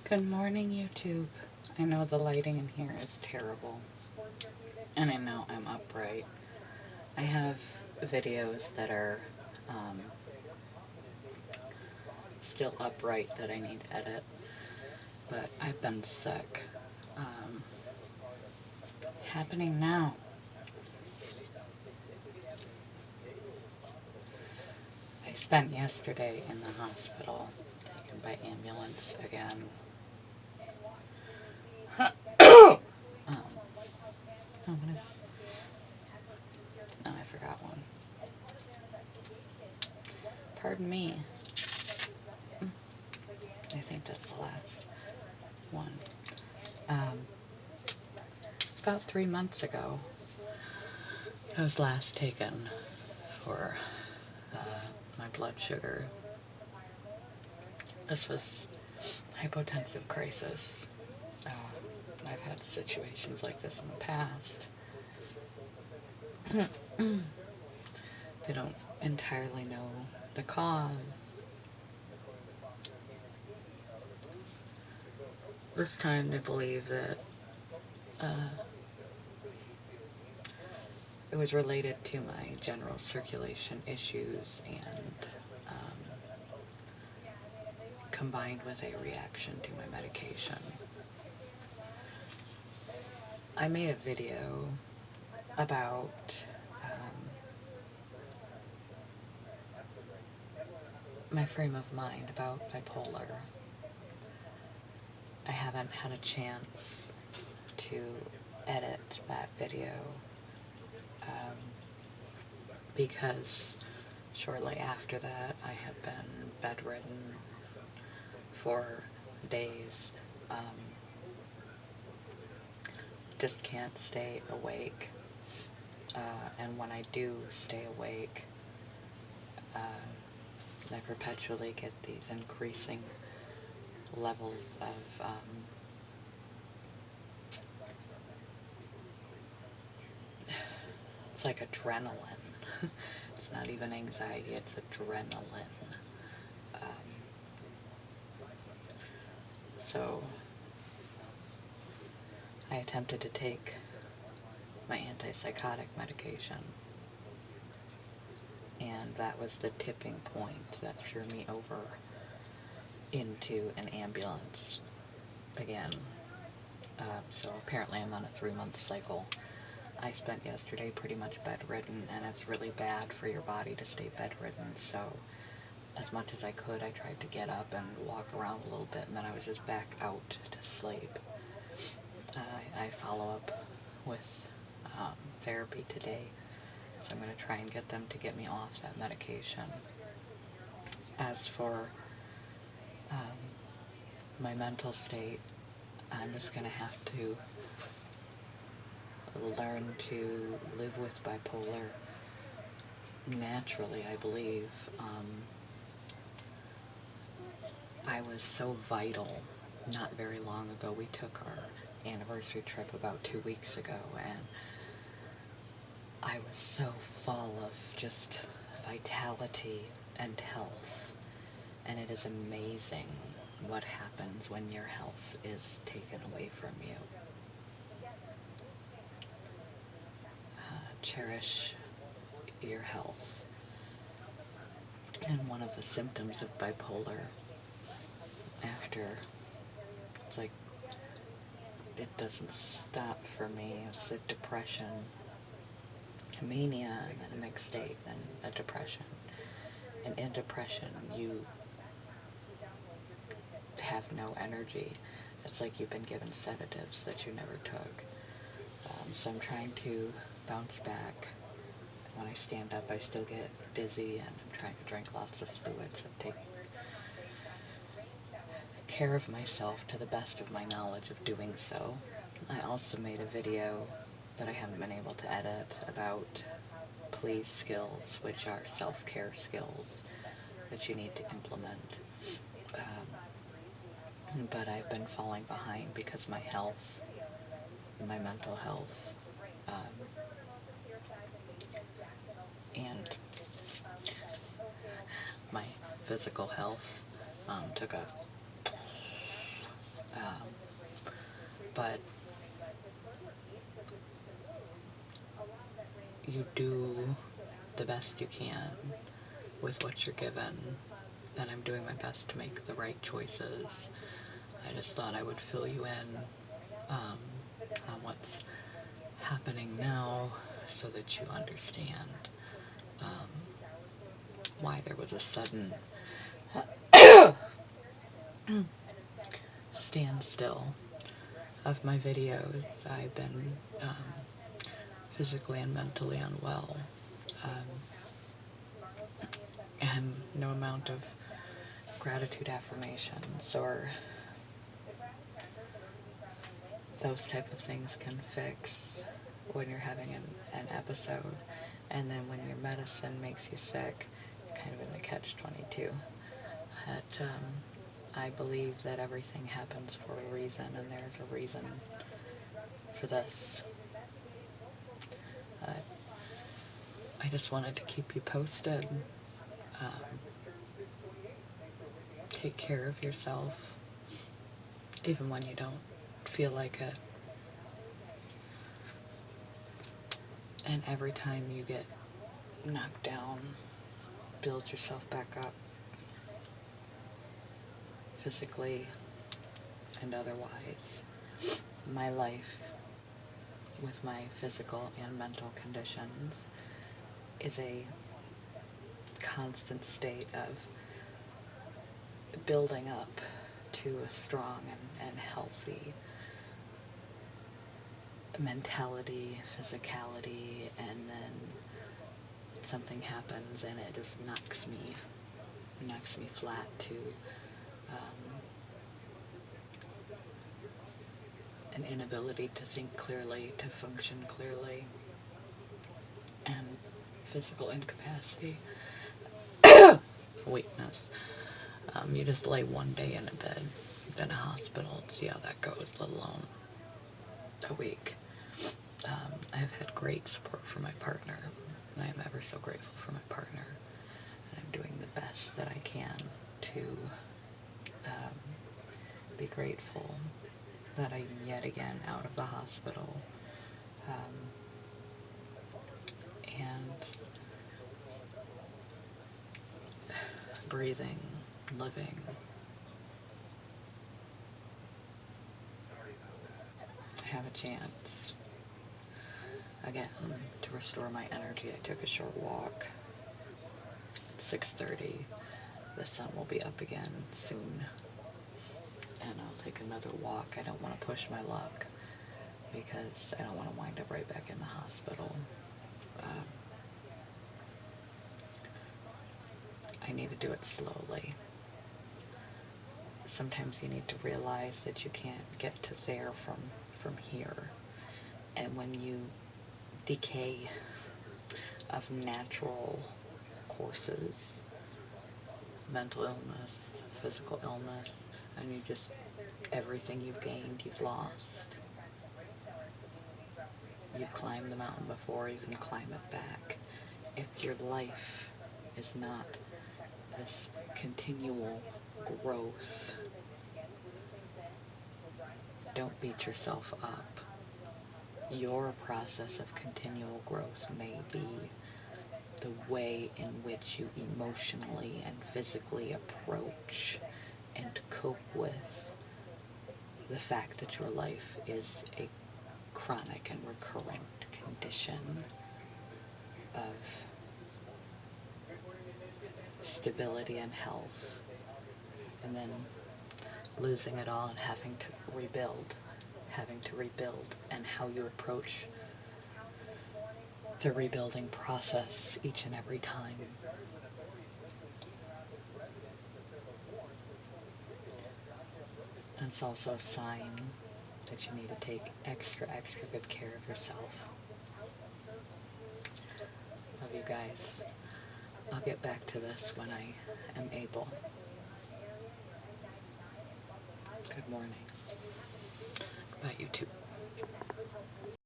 Good morning, YouTube. I know the lighting in here is terrible, and I know I'm upright. I have videos that are still upright that I need to edit, but I've been sick. Happening now. I spent yesterday in the hospital, taken by ambulance again. Oh, what is... Oh, I forgot one. Pardon me. I think that's the last one. About 3 months ago, I was last taken for my blood sugar. This was hypotensive crisis. I've had situations like this in the past. They don't entirely know the cause. This time they believe that it was related to my general circulation issues and combined with a reaction to my medication. I made a video about my frame of mind about bipolar. I haven't had a chance to edit that video because shortly after that I have been bedridden for days. Just can't stay awake. And when I do stay awake, I perpetually get these increasing levels of it's like adrenaline. It's not even anxiety, it's adrenaline. So I attempted to take my antipsychotic medication, and that was the tipping point that threw me over into an ambulance again. So apparently I'm on a 3-month cycle. I spent yesterday pretty much bedridden, and it's really bad for your body to stay bedridden, so as much as I could, I tried to get up and walk around a little bit, and then I was just back out to sleep. I follow up with therapy today, so I'm going to try and get them to get me off that medication. As for my mental state, I'm just going to have to learn to live with bipolar naturally, I believe. I was so vital not very long ago. We took our anniversary trip about 2 weeks ago, and I was so full of just vitality and health, and it is amazing what happens when your health is taken away from you. Cherish your health. And one of the symptoms of bipolar, after, it's like, it doesn't stop for me. It's a depression, a mania, and then a mixed state, then a depression. And in depression, you have no energy. It's like you've been given sedatives that you never took. So I'm trying to bounce back. When I stand up, I still get dizzy, and I'm trying to drink lots of fluids and take care of myself to the best of my knowledge of doing so. I also made a video that I haven't been able to edit about please skills, which are self-care skills that you need to implement. But I've been falling behind because my health, my mental health, and my physical health took a but you do the best you can with what you're given, and I'm doing my best to make the right choices. I just thought I would fill you in on what's happening now so that you understand why there was a sudden standstill of my videos. I've been physically and mentally unwell, and no amount of gratitude affirmations or those type of things can fix when you're having an episode. And then when your medicine makes you sick, you're kind of in a catch-22. But I believe that everything happens for a reason, and there's a reason for this. I just wanted to keep you posted. Take care of yourself, even when you don't feel like it. And every time you get knocked down, build yourself back up, physically and otherwise. My life with my physical and mental conditions is a constant state of building up to a strong and healthy mentality, physicality, and then something happens and it just knocks me flat to an inability to think clearly, to function clearly, and physical incapacity, weakness. You just lay one day in a bed, then a hospital, and see how that goes, let alone a week. I have had great support from my partner, and I am ever so grateful for my partner, and I'm doing the best that I can to be grateful that I'm yet again out of the hospital, and breathing, living. Have a chance again to restore my energy. I took a short walk at 6:30. The sun will be up again soon, and I'll take another walk. I don't want to push my luck because I don't want to wind up right back in the hospital. I need to do it slowly. Sometimes you need to realize that you can't get to there from here. And when you decay of natural courses, mental illness, physical illness, and you just, everything you've gained, you've lost. You've climbed the mountain before, you can climb it back. If your life is not this continual growth, don't beat yourself up. Your process of continual growth may be the way in which you emotionally and physically approach and cope with the fact that your life is a chronic and recurrent condition of stability and health, and then losing it all and having to rebuild, and how you approach the rebuilding process each and every time. And it's also a sign that you need to take extra good care of yourself. Love you guys. I'll get back to this when I am able. Good morning. Goodbye, YouTube.